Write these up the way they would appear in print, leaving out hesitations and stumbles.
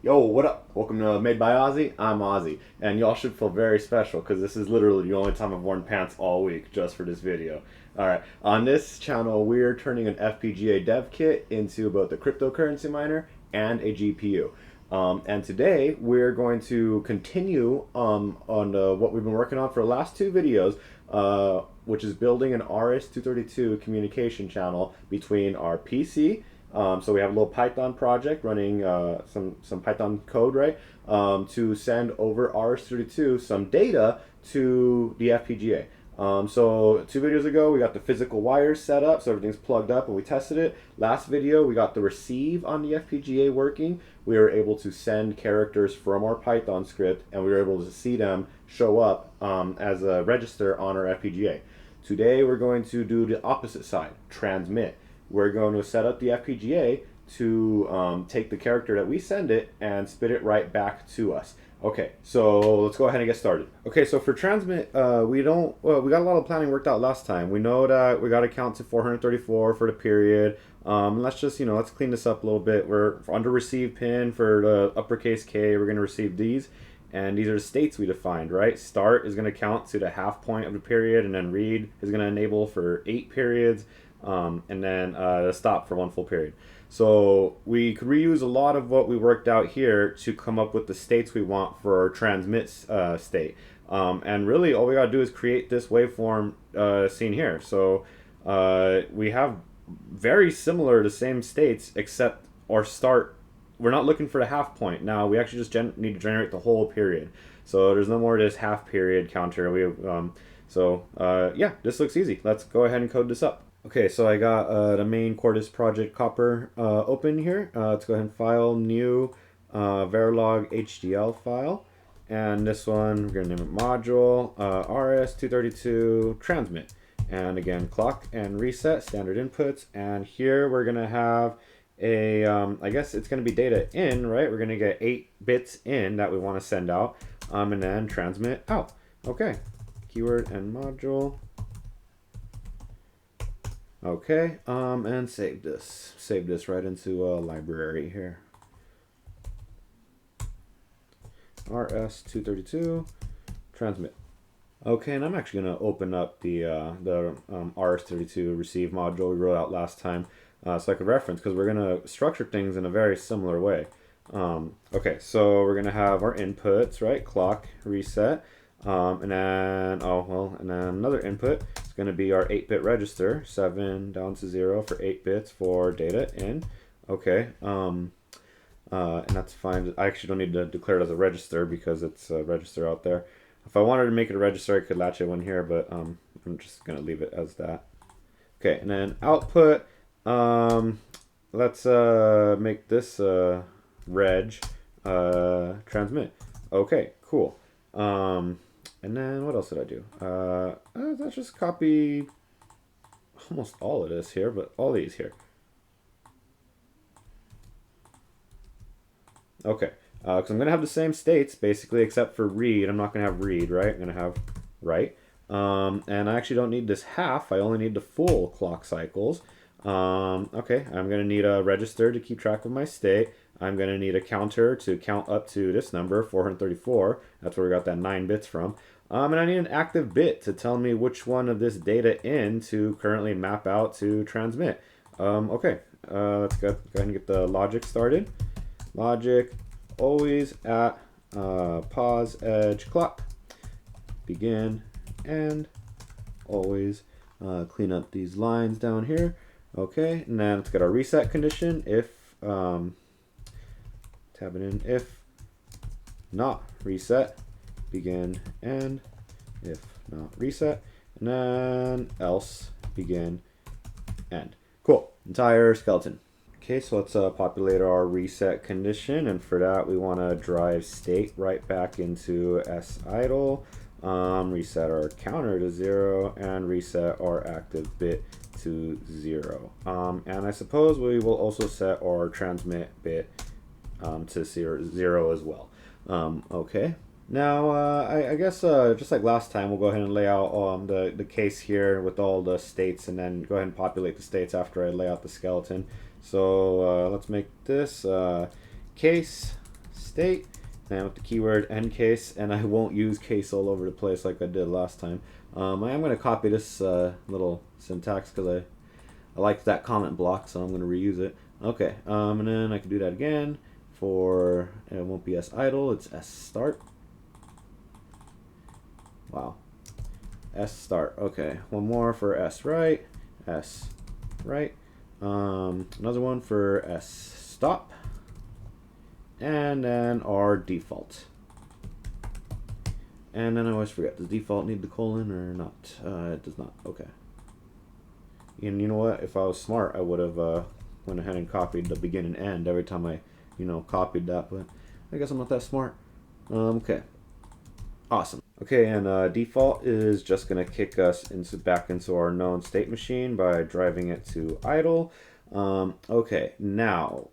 Yo, what up? Welcome to Made by Ozzy. I'm Ozzy, and y'all should feel very special because this is literally the only time I've worn pants all week just for this video. Alright, on this channel, we're turning an FPGA dev kit into both a cryptocurrency miner and a GPU. And today, we're going to continue on what we've been working on for the last two videos, which is building an RS232 communication channel between our PC. So we have a little Python project running some Python code, right, to send over RS32 some data to the FPGA. So two videos ago, we got the physical wires set up, so everything's plugged up, and we tested it. Last video, we got the receive on the FPGA working. We were able to send characters from our Python script, and we were able to see them show up as a register on our FPGA. Today, we're going to do the opposite side, transmit. We're going to set up the FPGA to take the character that we send it and spit it right back to us. Okay, so let's go ahead and get started. Okay, so for transmit, we got a lot of planning worked out last time. We know that we got to count to 434 for the period. Let's just, let's clean this up a little bit. We're under receive pin for the uppercase K. We're going to receive these. And these are the states we defined, right? Start is going to count to the half point of the period, and then read is going to enable for 8 periods, and then stop for 1 full period. So we could reuse a lot of what we worked out here to come up with the states we want for our transmit state. And really all we gotta do is create this waveform seen here. So we have very similar to same states, except our start, we're not looking for the half point. Now we actually just need to generate the whole period. So there's no more of this half period counter. Yeah, this looks easy. Let's go ahead and code this up. Okay, so I got the main Cordis project copper open here. Let's go ahead and file new verilog HDL file. And this one, we're gonna name it module RS232 transmit. And again, clock and reset, standard inputs. And here we're gonna have a, I guess it's gonna be data in, right? We're gonna get 8 bits in that we wanna send out, and then transmit out. Okay, keyword and module. Okay, and save this. Save this right into a library here. RS232 transmit. Okay, and I'm actually going to open up the RS32 receive module we wrote out last time so I could reference, because we're going to structure things in a very similar way. Okay, so we're going to have our inputs, right? Clock, reset, and then another input is going to be our 8-bit register, 7 down to 0 for 8 bits for data in. Okay, and that's fine. I actually don't need to declare it as a register because it's a register out there. If I wanted to make it a register, I could latch it one here, but I'm just going to leave it as that. Okay, and then output, let's make this reg transmit. Okay, cool. And then what else did I do? Let's just copy almost all of this here, but all these here. Okay, because I'm going to have the same states basically, except for read. I'm not going to have read, right? I'm going to have write. And I actually don't need this half. I only need the full clock cycles. Okay, I'm going to need a register to keep track of my state. I'm going to need a counter to count up to this number, 434. That's where we got that 9 bits from. And I need an active bit to tell me which one of this data in to currently map out to transmit. Okay, let's go ahead and get the logic started. Logic always at pause edge clock. Begin and always clean up these lines down here. Okay, and then let's get our reset condition. If tab it in, if not reset, begin end. If not reset, and then else, begin end. Cool, entire skeleton. Okay, so let's populate our reset condition, and for that we want to drive state right back into sidle, reset our counter to 0, and reset our active bit to 0. And I suppose we will also set our transmit bit to 0 as well. Okay, now I guess just like last time, we'll go ahead and lay out the case here with all the states, and then go ahead and populate the states after I lay out the skeleton. So let's make this case state, and with the keyword end case, and I won't use case all over the place like I did last time. I am going to copy this little syntax because I like that comment block, so I'm going to reuse it. Okay, and then I can do that again for, it won't be s idle, it's s start. Wow. S start. Okay, one more for S write, S write. Another one for S stop, and then our default. And then I always forget, does default need the colon or not? It does not. Okay. And you know what? If I was smart, I would have went ahead and copied the begin and end every time I, copied that. But I guess I'm not that smart. Okay. Awesome. Okay, and default is just going to kick us back into our known state machine by driving it to idle. Okay, now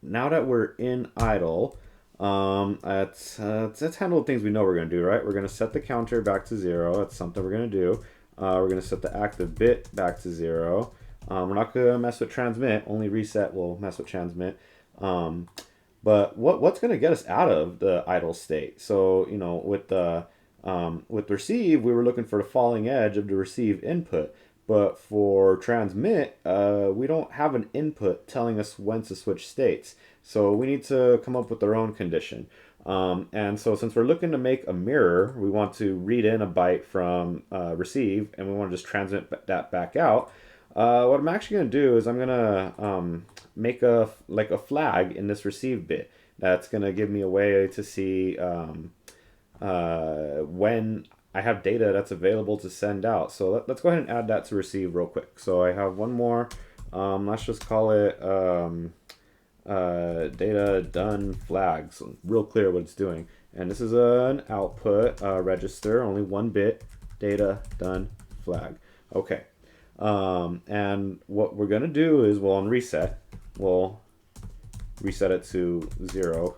that we're in idle, let's handle the things we know we're going to do, right? We're going to set the counter back to 0. That's something we're going to do. We're going to set the active bit back to 0. We're not going to mess with transmit. Only reset will mess with transmit. But what's going to get us out of the idle state? So, with receive, we were looking for the falling edge of the receive input. But for transmit, we don't have an input telling us when to switch states. So we need to come up with our own condition. And so since we're looking to make a mirror, we want to read in a byte from receive, and we want to just transmit that back out. What I'm actually going to do is I'm going to make a flag in this receive bit. That's going to give me a way to see when I have data that's available to send out. So let's go ahead and add that to receive real quick. So I have one more. Let's just call it data done flag. So real clear what it's doing. And this is an output register, only 1 bit, data done flag. Okay. And what we're going to do is, on reset, we'll reset it to 0.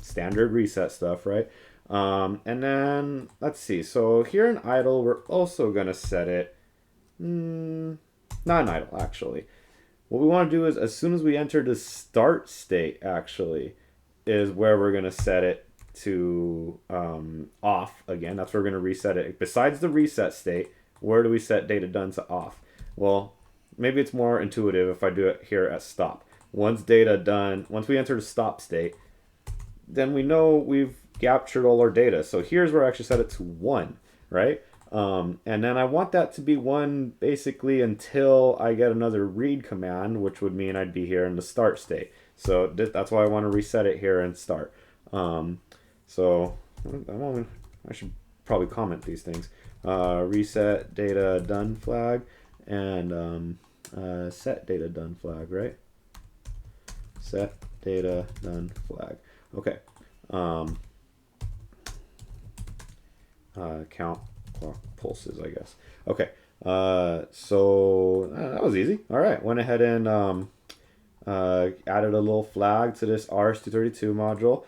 Standard reset stuff, right? And then, let's see. So here in idle, we're also going to set it, not in idle, actually. What we want to do is, as soon as we enter the start state, actually, is where we're going to set it to off again. That's where we're going to reset it. Besides the reset state, where do we set data done to off? Well, maybe it's more intuitive if I do it here at stop. Once data done, once we enter the stop state, then we know we've captured all our data. So here's where I actually set it to 1, right? And then I want that to be 1 basically until I get another read command, which would mean I'd be here in the start state. So that's why I want to reset it here and start. So I should probably comment these things. Reset data done flag and set data done flag, right? Set data done flag. Okay. Count clock pulses, I guess. Okay. So that was easy. All right. Went ahead and added a little flag to this RS232 module.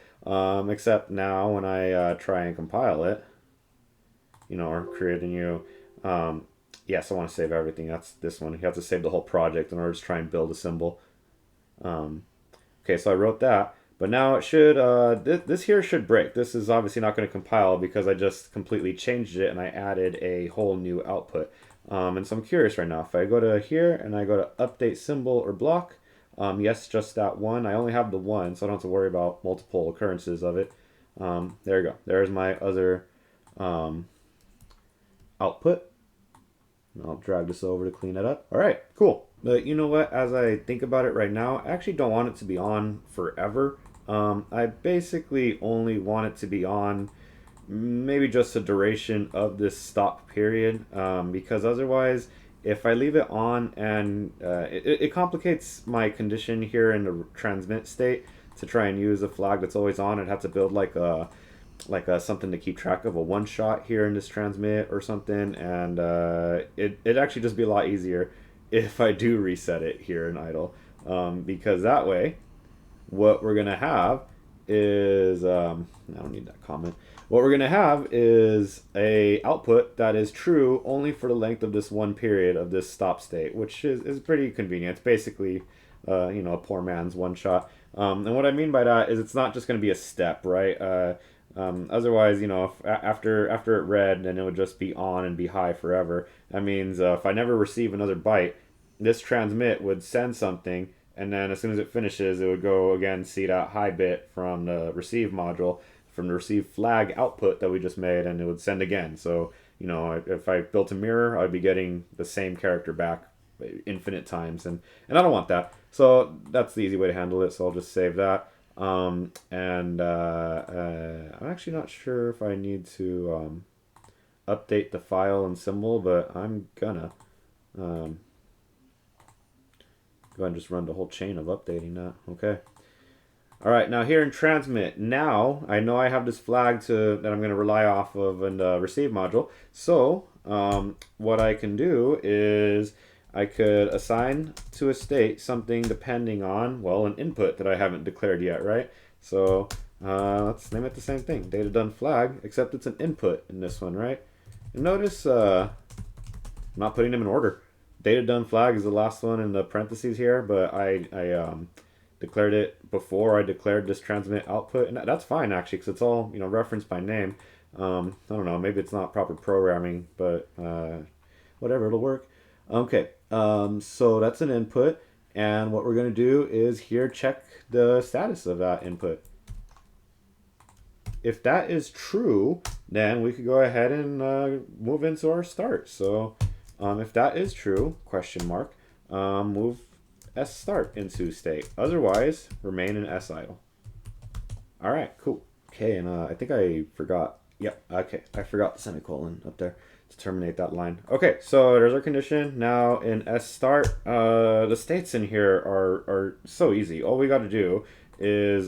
Except now when I try and compile it, or create a new, yes, I want to save everything. That's this one. You have to save the whole project in order to try and build a symbol. Okay, so I wrote that, but now it should, this here should break. This is obviously not going to compile because I just completely changed it and I added a whole new output. And so I'm curious right now, if I go to here and I go to update symbol or block, yes, just that one. I only have the one, so I don't have to worry about multiple occurrences of it. There you go. There's my other output. I'll drag this over to clean it up. All right, cool. But you know what? As I think about it right now, I actually don't want it to be on forever. I basically only want it to be on maybe just the duration of this stop period, because otherwise, if I leave it on and it complicates my condition here in the transmit state to try and use a flag that's always on. I'd have to build like a something to keep track of a one shot here in this transmit or something, and it'd actually just be a lot easier if I do reset it here in idle, because that way what we're gonna have is I don't need that comment. What we're gonna have is a output that is true only for the length of this one period of this stop state, which is pretty convenient. It's basically a poor man's one shot. And what I mean by that is it's not just going to be a step, right? Otherwise, you know, if after it read, then it would just be on and be high forever. That means if I never receive another byte, this transmit would send something, and then as soon as it finishes, it would go again see that high bit from the receive module, from the receive flag output that we just made, and it would send again. So, you know, if I built a mirror, I'd be getting the same character back infinite times, and I don't want that. So that's the easy way to handle it. So I'll just save that. I'm actually not sure if I need to update the file and symbol, but I'm gonna go ahead and just run the whole chain of updating that. Okay. All right, now here in transmit, now I know I have this flag that I'm going to rely off of in the receive module. So what I can do is I could assign to a state something depending on, well, an input that I haven't declared yet, right? So let's name it the same thing, data done flag, except it's an input in this one, right? And notice I'm not putting them in order. Data done flag is the last one in the parentheses here, but I declared it before I declared this transmit output, and that's fine actually, because it's all, you know, referenced by name. I don't know, maybe it's not proper programming, but whatever, it'll work. Okay, so that's an input, and what we're going to do is here check the status of that input. If that is true, then we could go ahead and move into our start. So if that is true, question mark, move S start into state. Otherwise, remain in S idle. All right, cool. Okay, and I think I forgot. Yep, okay, I forgot the semicolon up there to terminate that line. Okay, so there's our condition. Now in S start, the states in here are so easy. All we got to do is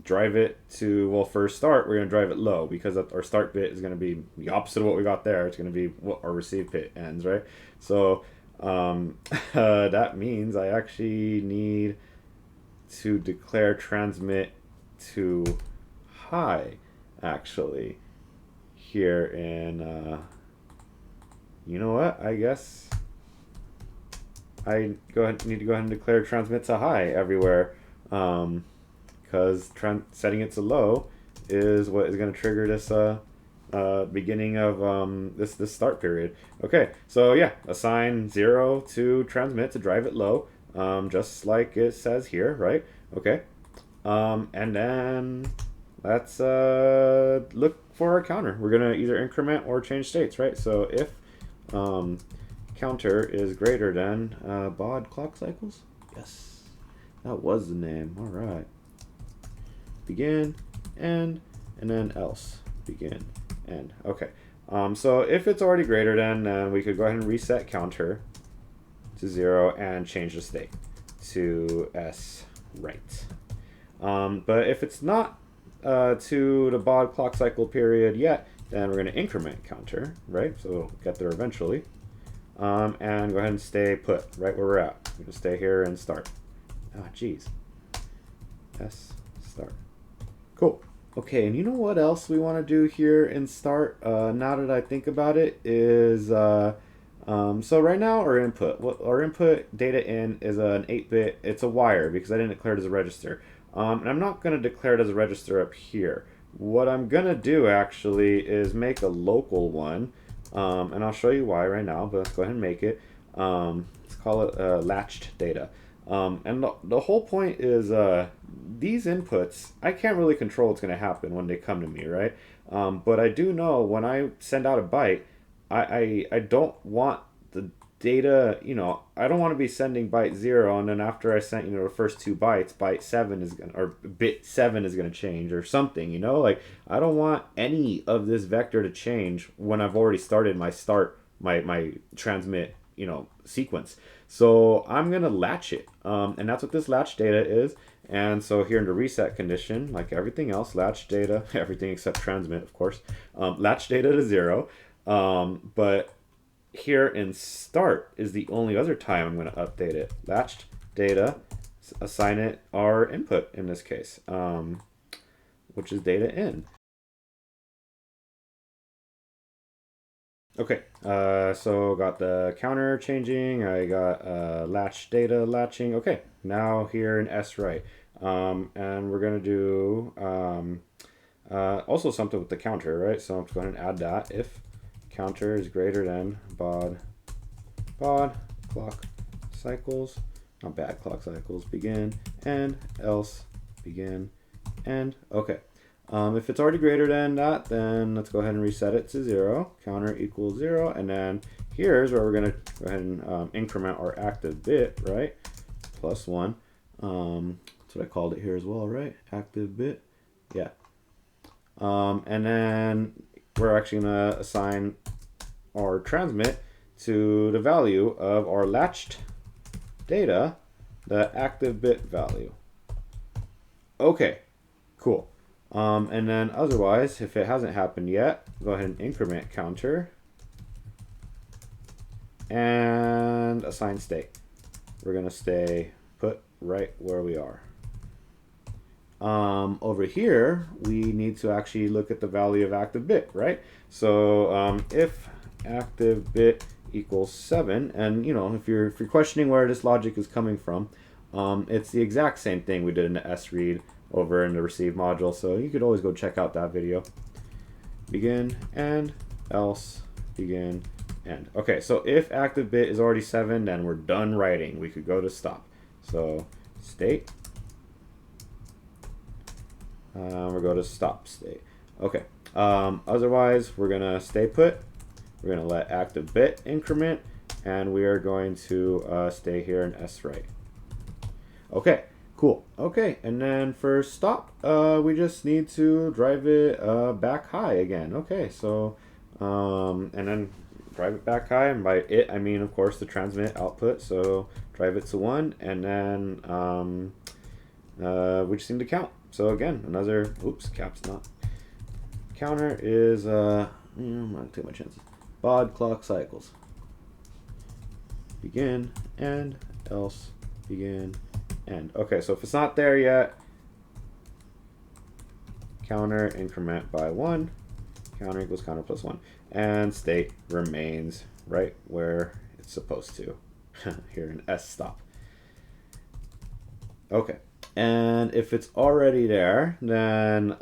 drive it to, well, for start, we're going to drive it low because our start bit is going to be the opposite of what we got there. It's going to be what our receive bit ends, right? So that means I actually need to declare transmit to high, actually, here in, you know what, I guess I need to go ahead and declare transmit to high everywhere, because setting it to low is what is going to trigger this beginning of this start period. Okay, so yeah, assign 0 to transmit to drive it low, just like it says here, right? Okay, and then let's look for our counter. We're gonna either increment or change states, right? So if counter is greater than baud clock cycles, yes, that was the name. All right, begin, end, and then else, begin, end. Okay, so if it's already greater than, we could go ahead and reset counter to 0 and change the state to S right. But if it's not to the baud clock cycle period yet, then we're going to increment counter, right? So we'll get there eventually. And go ahead and stay put right where we're at. We're going to stay here and start. Ah, geez. S start. Cool. Okay, and you know what else we want to do here in start, now that I think about it, is so right now our input data in is an 8-bit, it's a wire because I didn't declare it as a register. And I'm not going to declare it as a register up here. What I'm going to do actually is make a local one, and I'll show you why right now, but let's go ahead and make it. Let's call it latched data. And the whole point is these inputs, I can't really control what's going to happen when they come to me, right? But I do know when I send out a byte, I don't want the data, you know, I don't want to be sending byte 0 and then after I sent, you know, the first 2 bytes, byte 7 is going to, or bit 7 is going to change or something, you know, like I don't want any of this vector to change when I've already started my transmit, you know, sequence. So I'm going to latch it, and that's what this latch data is. And so here in the reset condition, like everything else, latch data, everything except transmit, of course, latch data to 0. But here in start is the only other time I'm going to update it. Latched data, assign it our input in this case, which is data in. Okay, so got the counter changing, I got latch data latching. Okay, now here in S right. And we're going to do also something with the counter, right? So I'm going to add that. If counter is greater than baud clock cycles, not bad clock cycles, begin, and else begin, and okay. If it's already greater than that, then let's go ahead and reset it to 0. Counter equals 0, and then here's where we're going to go ahead and increment our active bit, right? Plus 1. That's what I called it here as well, right? Active bit. Yeah. And then we're actually going to assign our transmit to the value of our latched data, the active bit value. Okay, cool. And then otherwise, if it hasn't happened yet, go ahead and increment counter and assign state. We're going to stay put right where we are. Over here, we need to actually look at the value of active bit, right? So if active bit equals 7, and you know, if you're questioning where this logic is coming from, it's the exact same thing we did in the sread over in the receive module, so you could always go check out that video. Begin and else begin and. Okay, so if active bit is already 7, then we're done writing. We could go to stop. So state. We'll go to stop state. Okay. Otherwise, we're gonna stay put. We're gonna let active bit increment, and we are going to stay here in sWrite. Okay. Cool. Okay, and then for stop, we just need to drive it back high again. Okay, so and then drive it back high, and by it I mean of course the transmit output. So drive it to 1, and then we just need to count. So again, another caps not. Counter is I'm not gonna take my chances. Baud clock cycles. Begin and else begin. And okay, so if it's not there yet, counter increment by 1, counter equals counter plus 1, and state remains right where it's supposed to here in s stop. Okay, and if it's already there, then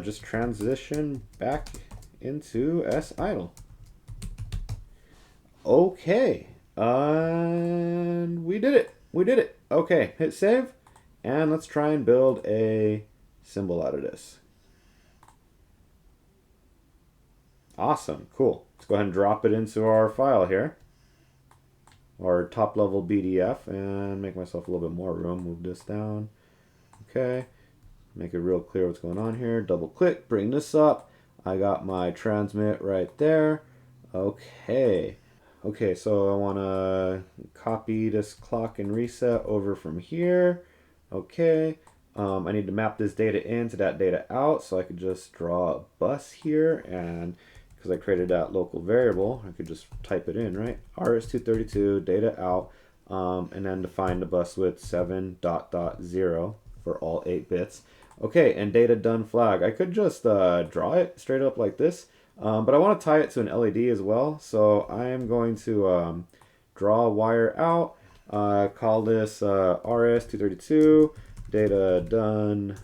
just transition back into s idle. Okay, and we did it. We did it. Okay, hit save, and let's try and build a symbol out of this. Awesome, cool. Let's go ahead and drop it into our file here, our top level BDF, and make myself a little bit more room. Move this down. Okay, make it real clear what's going on here. Double click, bring this up. I got my transmit right there. Okay. Okay, so I want to copy this clock and reset over from here. Okay, I need to map this data into that data out, so I could just draw a bus here, and because I created that local variable, I could just type it in, right? RS232 data out, and then define the bus width 7.0 for all 8 bits. Okay, and data done flag. I could just draw it straight up like this. But I want to tie it to an LED as well, so I am going to draw a wire out, call this RS232 data done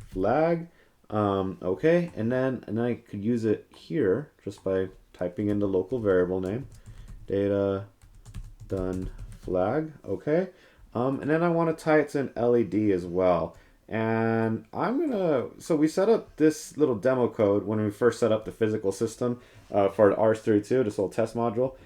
flag. Okay, and then I could use it here just by typing in the local variable name, data done flag. Okay, and then I want to tie it to an LED as well. And so we set up this little demo code when we first set up the physical system for the RS232, this little test module.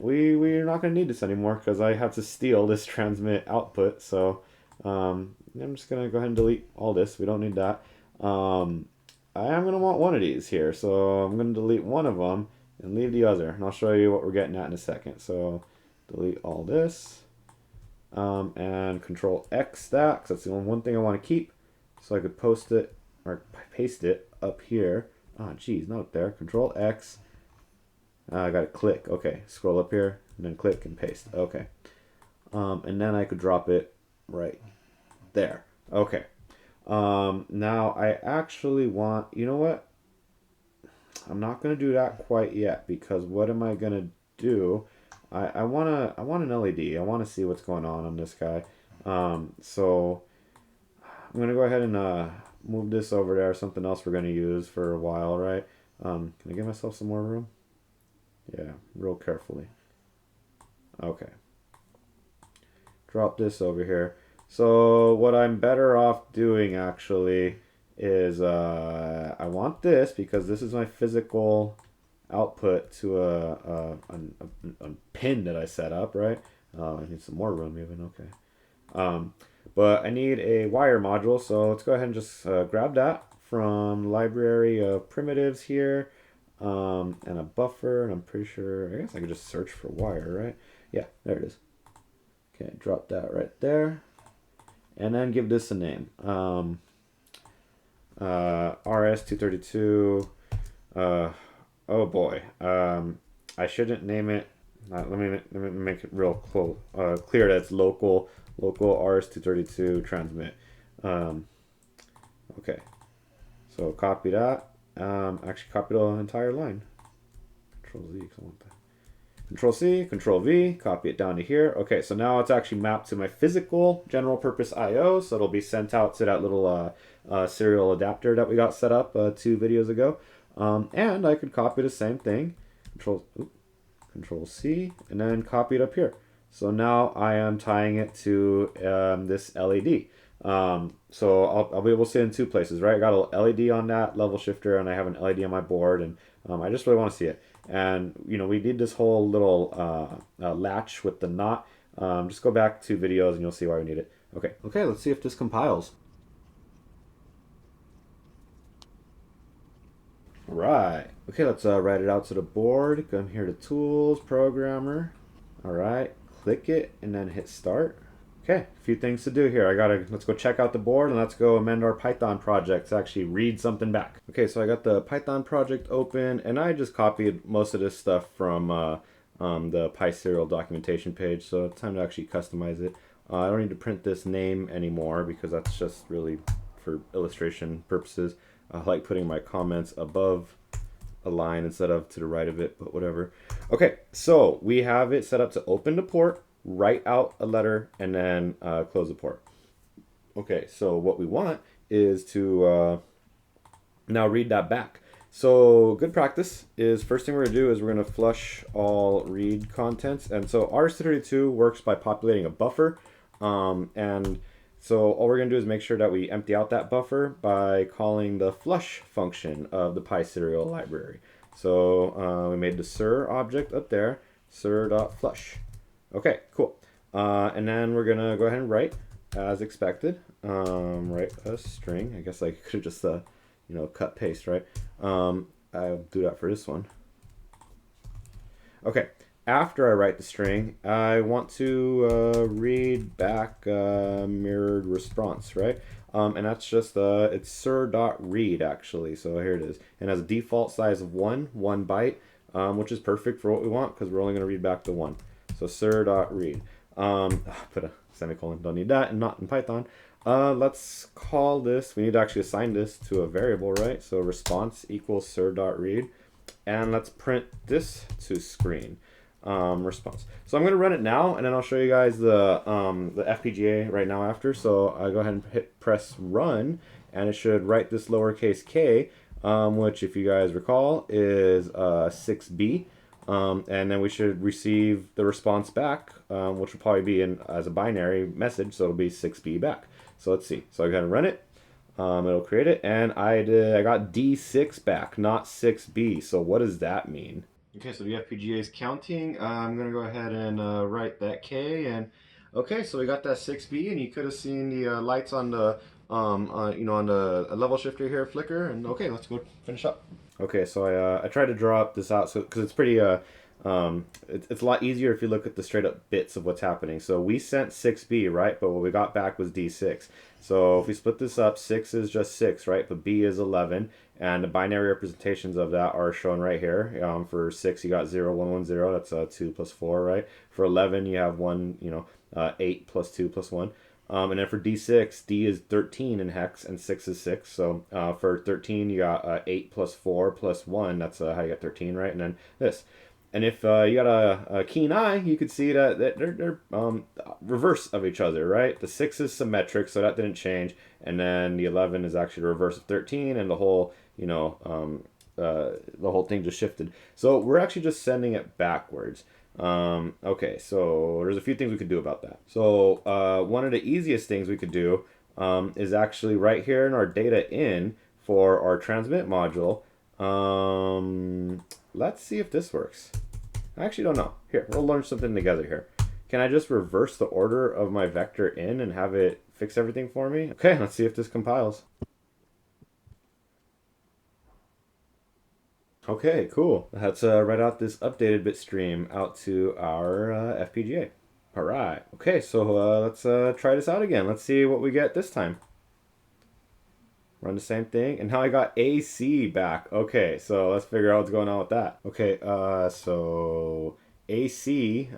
We're not going to need this anymore because I have to steal this transmit output. So I'm just going to go ahead and delete all this. We don't need that. I am going to want one of these here. So I'm going to delete one of them and leave the other. And I'll show you what we're getting at in a second. So delete all this. And control X that, because that's the only one thing I want to keep, so I could post it or paste it up here. Oh geez, not up there. Control X. I gotta click. Okay, scroll up here and then click and paste. Okay, and then I could drop it right there. Okay, now I actually want, you know what, I'm not gonna do that quite yet, because what am I gonna do? I want an LED. I want to see what's going on this guy. So I'm gonna go ahead and move this over there. Something else we're gonna use for a while, right? Can I give myself some more room? Yeah, real carefully. Okay. Drop this over here. So what I'm better off doing actually is I want this because this is my physical output to a pin that I set up, right? I need some more room even, okay. But I need a wire module, so let's go ahead and just grab that from library of primitives here, and a buffer, and I'm pretty sure, I guess I could just search for wire, right? Yeah, there it is. Okay, drop that right there, and then give this a name. RS232, oh boy, I shouldn't name it. Let me make it real clear that it's local RS232 transmit. Okay, so copy that. Actually, copy the entire line. Control Z, because I want that. Control C, Control V, copy it down to here. Okay, so now it's actually mapped to my physical general purpose I/O, so it'll be sent out to that little serial adapter that we got set up 2 videos ago. And I could copy the same thing, Control C, and then copy it up here. So now I am tying it to this LED. So I'll be able to see it in 2 places, right? I got a LED on that level shifter, and I have an LED on my board, and I just really want to see it. And you know, we did this whole little latch with the knot. Just go back 2 videos and you'll see why we need it. Okay, let's see if this compiles. Right. Okay, let's write it out to the board. Come here to Tools, Programmer. All right, click it and then hit Start. Okay, a few things to do here. Let's go check out the board and let's go amend our Python project to actually read something back. Okay, so I got the Python project open and I just copied most of this stuff from the PySerial documentation page, so it's time to actually customize it. I don't need to print this name anymore because that's just really for illustration purposes. I like putting my comments above a line instead of to the right of it, but whatever. Okay, so we have it set up to open the port, write out a letter, and then close the port. Okay, so what we want is to now read that back. So good practice is first thing we're going to do is we're going to flush all read contents. And so RS232 works by populating a buffer. And so all we're going to do is make sure that we empty out that buffer by calling the flush function of the PySerial library. So we made the sir object up there, sir.flush. Okay, cool. And then we're going to go ahead and write as expected. Write a string. I guess I could have just cut paste, right? I'll do that for this one. Okay, after I write the string, I want to read back mirrored response, right? And that's just it's sir.read actually. So here it is, and has a default size of 1 byte, which is perfect for what we want because we're only going to read back the 1. So sir.read. Put a semicolon. Don't need that, and not in Python. Let's call this, we need to actually assign this to a variable, right? So response equals sir.read, and let's print this to screen, response. So I'm going to run it now, and then I'll show you guys the FPGA right now after. So I go ahead and press run, and it should write this lowercase k, which if you guys recall is 6b. And then we should receive the response back, which will probably be as a binary message, so it'll be 6b back. So let's see. So I gotta run it. It'll create it, and I got D6 back, not 6b. So what does that mean? Okay, so the FPGA is counting. I'm gonna go ahead and write that K, and okay, so we got that 6b, and you could have seen the lights on the on the level shifter here flicker. And okay, let's go finish up. Okay, so I tried to draw up this out because it's pretty it's a lot easier if you look at the straight up bits of what's happening. So we sent 6b, right? But what we got back was D6. So if we split this up, 6 is just 6, right? But B is 11, and the binary representations of that are shown right here. For 6, you got 0, 1, 1, 0. That's 2 plus 4, right? For 11, you have 1, 8 plus 2 plus 1. And then for D6, D is 13 in hex, and 6 is 6. So for 13, you got 8 plus 4 plus 1. That's how you get 13, right? And then this. And if you got a keen eye, you could see that they're reverse of each other, right? The 6 is symmetric, so that didn't change. And then the 11 is actually the reverse of 13, and the whole, the whole thing just shifted. So we're actually just sending it backwards. Okay, so there's a few things we could do about that. So one of the easiest things we could do is actually right here in our data in for our transmit module. Let's see if this works. I actually don't know. Here, we'll learn something together here. Can I just reverse the order of my vector in and have it fix everything for me? Okay, let's see if this compiles. Okay, cool. Let's write out this updated bit stream out to our FPGA. All right. Okay, so let's try this out again. Let's see what we get this time. Run the same thing, and now I got AC back. Okay, so let's figure out what's going on with that. Okay, so AC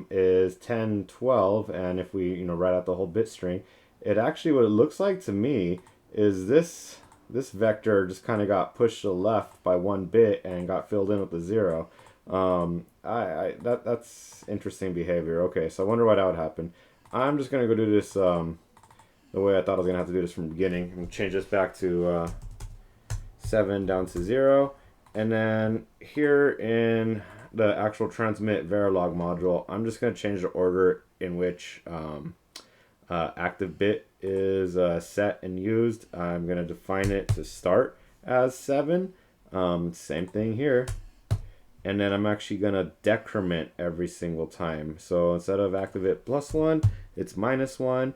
is 10, 12, and if we write out the whole bit string, it actually, what it looks like to me is this vector just kind of got pushed to the left by 1 bit and got filled in with a 0. That's interesting behavior. Okay, so I wonder why that would happen. I'm just gonna go do this the way I thought I was going to have to do this from the beginning. I'm going to change this back to 7 down to 0. And then here in the actual transmit verilog module, I'm just going to change the order in which active bit is set and used. I'm going to define it to start as 7. Same thing here. And then I'm actually going to decrement every single time. So instead of active bit +1, it's -1.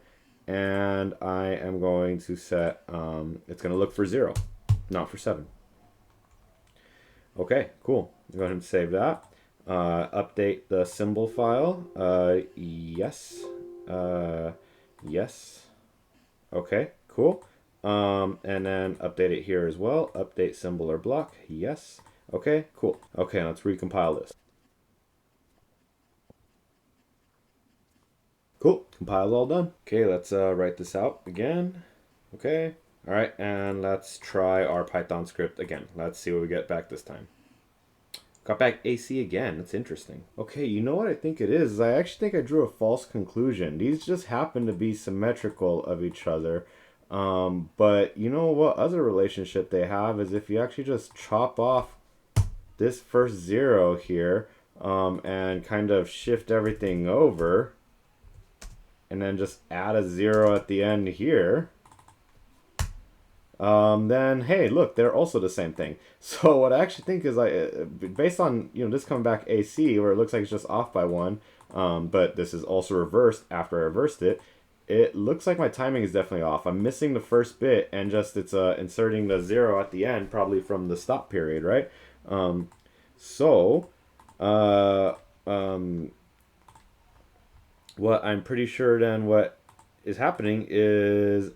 And I am going to set, it's going to look for 0, not for 7. Okay, cool. Go ahead and save that. Update the symbol file. Yes. Yes. Okay, cool. And then update it here as well. Update symbol or block. Yes. Okay, cool. Okay, let's recompile this. Cool, compile all done. Okay, let's write this out again. Okay, all right, and let's try our Python script again. Let's see what we get back this time. Got back AC again, that's interesting. Okay, you know what I think it is? I actually think I drew a false conclusion. These just happen to be symmetrical of each other. But you know what other relationship they have is if you actually just chop off this first 0 here and kind of shift everything over, and then just add a 0 at the end here, then hey, look, they're also the same thing. So what I actually think is, based on this coming back AC, where it looks like it's just off by 1, but this is also reversed after I reversed it, it looks like my timing is definitely off. I'm missing the first bit, and just it's inserting the 0 at the end, probably from the stop period, right? What I'm pretty sure then what is happening is,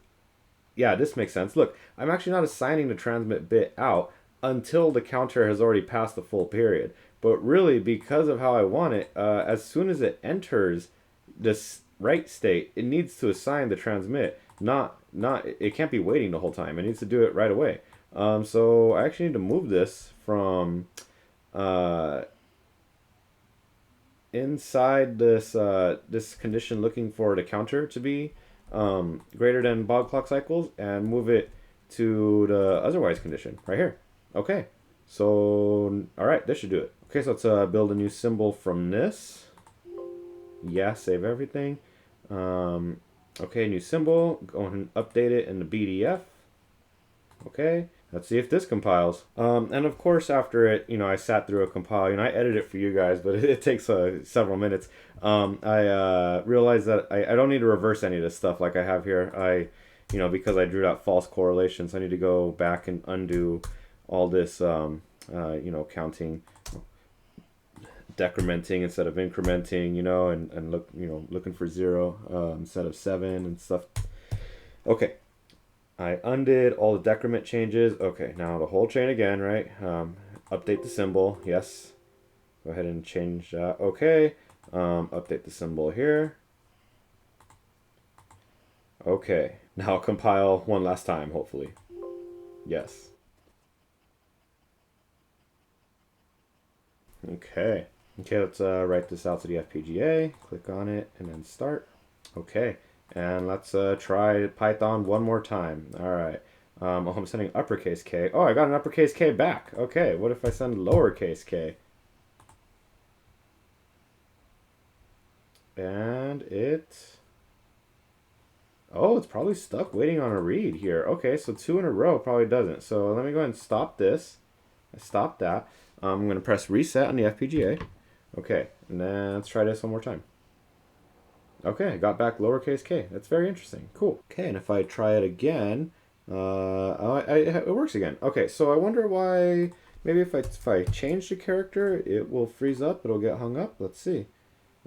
yeah, this makes sense. Look, I'm actually not assigning the transmit bit out until the counter has already passed the full period. But really, because of how I want it, as soon as it enters this write state, it needs to assign the transmit. It can't be waiting the whole time. It needs to do it right away. So I actually need to move this from inside this this condition looking for the counter to be greater than bog clock cycles, and move it to the otherwise condition right here. Okay, so all right, this should do it. Okay, so let's build a new symbol from this. Yeah, save everything. Okay, new symbol. Go ahead and update it in the BDF. Okay, let's see if this compiles. And of course, after it, I sat through a compile. I edited it for you guys, but it takes several minutes. I realized that I don't need to reverse any of this stuff like I have here. Because I drew that false correlation, so I need to go back and undo all this, counting, decrementing instead of incrementing, and look, looking for 0 instead of 7 and stuff. Okay. I undid all the decrement changes. Okay, now the whole chain again, right? Update the symbol. Yes. Go ahead and change that. Okay. Update the symbol here. Okay. Now compile one last time, hopefully. Yes. Okay. Okay, let's write this out to the FPGA. Click on it and then start. Okay. And let's try Python one more time. All right. Oh, I'm sending uppercase K. Oh, I got an uppercase K back. Okay, what if I send lowercase k? And it... Oh, it's probably stuck waiting on a read here. Okay, so 2 in a row probably doesn't. So let me go ahead and stop this. I stopped that. I'm going to press reset on the FPGA. Okay, and then let's try this one more time. Okay, I got back lowercase k. That's very interesting. Cool. Okay, and if I try it again, it works again. Okay, so I wonder why. Maybe if I change the character, it will freeze up. It'll get hung up. Let's see.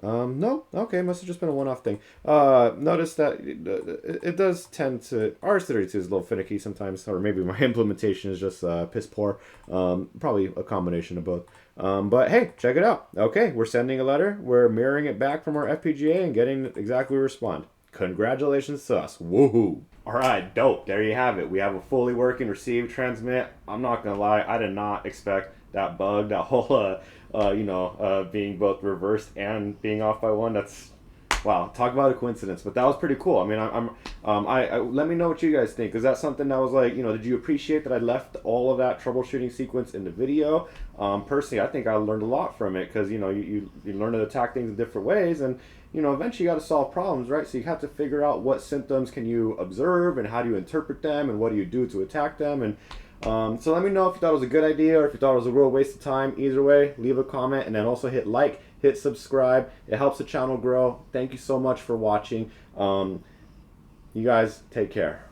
No, okay, must have just been a one-off thing. Notice that it does tend to, RS232 is a little finicky sometimes, or maybe my implementation is just piss poor. Probably a combination of both. But hey, check it out. Okay, we're sending a letter, we're mirroring it back from our FPGA and getting exactly what we respond. Congratulations to us. Woohoo! Alright, dope. There you have it. We have a fully working receive transmit. I'm not gonna lie, I did not expect that bug, that whole being both reversed and being off by one. That's, wow, talk about a coincidence. But that was pretty cool. I mean, I let me know what you guys think. Is that something that was like, did you appreciate that I left all of that troubleshooting sequence in the video? Personally, I think I learned a lot from it because you learn to attack things in different ways, and eventually you got to solve problems, right? So you have to figure out what symptoms can you observe and how do you interpret them and what do you do to attack them. And so let me know if you thought it was a good idea or if you thought it was a real waste of time. Either way, leave a comment and then also hit like, hit subscribe. It helps the channel grow. Thank you so much for watching. You guys take care.